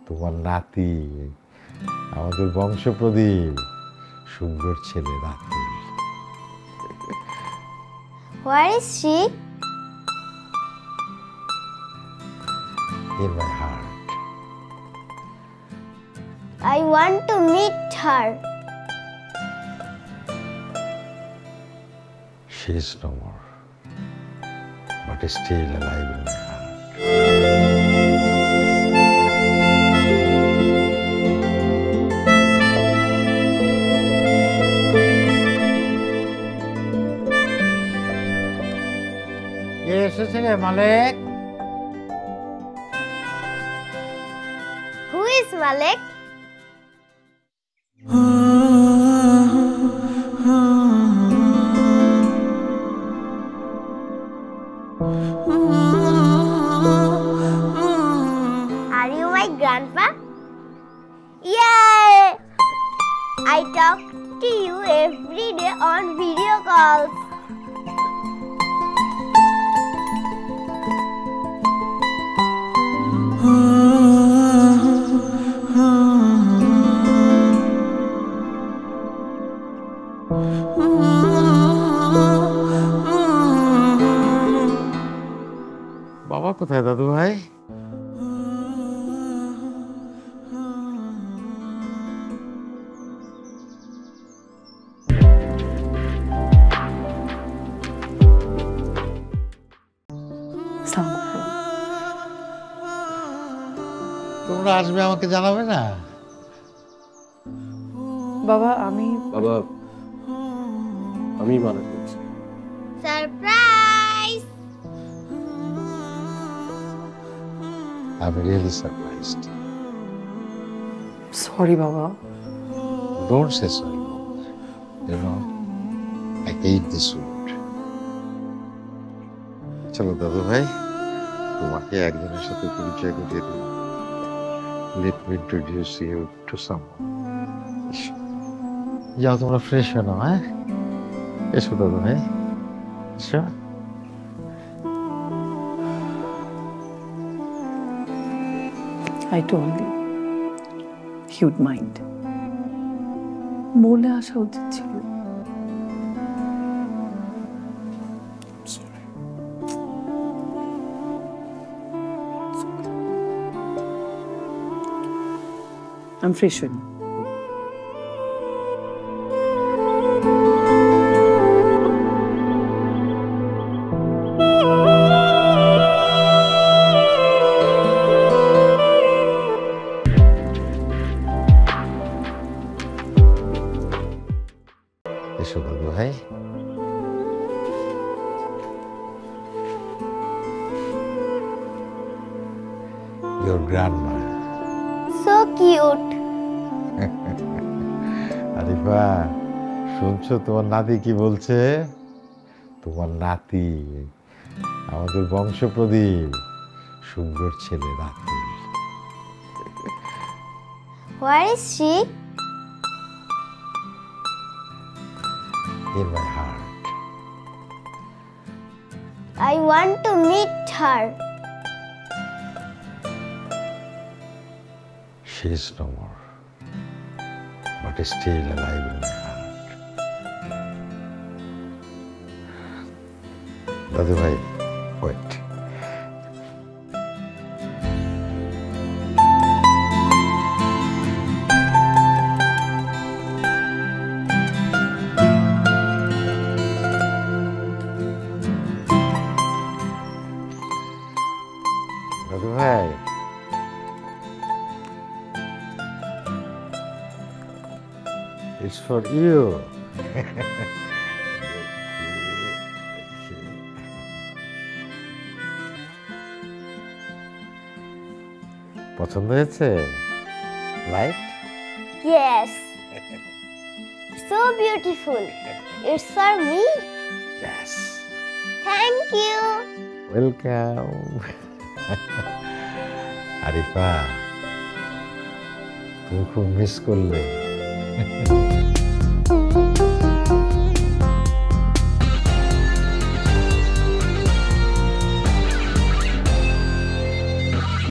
তোমার নাতি, আমাদের বংশ প্রদীপ, শুভ্রর ছেলে Ratul. Where is she? In my heart. I want to meet her. She is no more, but is still alive in my heart. এসেছে রে মালিক। Who is Malek? Are you my grandpa? Yay! I talk to you every day on video calls. বাবা কোথায় দাদু ভাই? তোমরা আসবে আমাকে জানাবে না? বাবা আমি মানা করছি। Surprise! I'm really surprised. Sorry বাবা। Don't say sorry. You know, I hate this word. চলো দাদু ভাই, তোমাকে একজনের সাথে পরিচয় করিয়ে দিই। Let me introduce you to someone. যাও তোমরা ফ্রেশ হয়ে নাও, হ্যাঁ? এসো দাদু ভাই, এসো। I told you he would mind. বলে আসা উচিত ছিল। Sorry. I'm fresh with you. এসো দাদু ভাই। Your grandma. So cute. Arifa, শুনছো তোমার নাতি কি বলছে? তোমার নাতি, আমাদের বংশ প্রদীপ, শুভ্রর ছেলে Ratul. Where is she? In my heart. I want to meet her. She is no more, but is still alive in my heart. দাদু ভাই, wait. দাদু ভাই, it's for you. পছন্দ হয়েছে? Light? Yes. So beautiful. It's for me. Yes. Thank you. Welcome. Arifa, তুমি খুব miss করলে।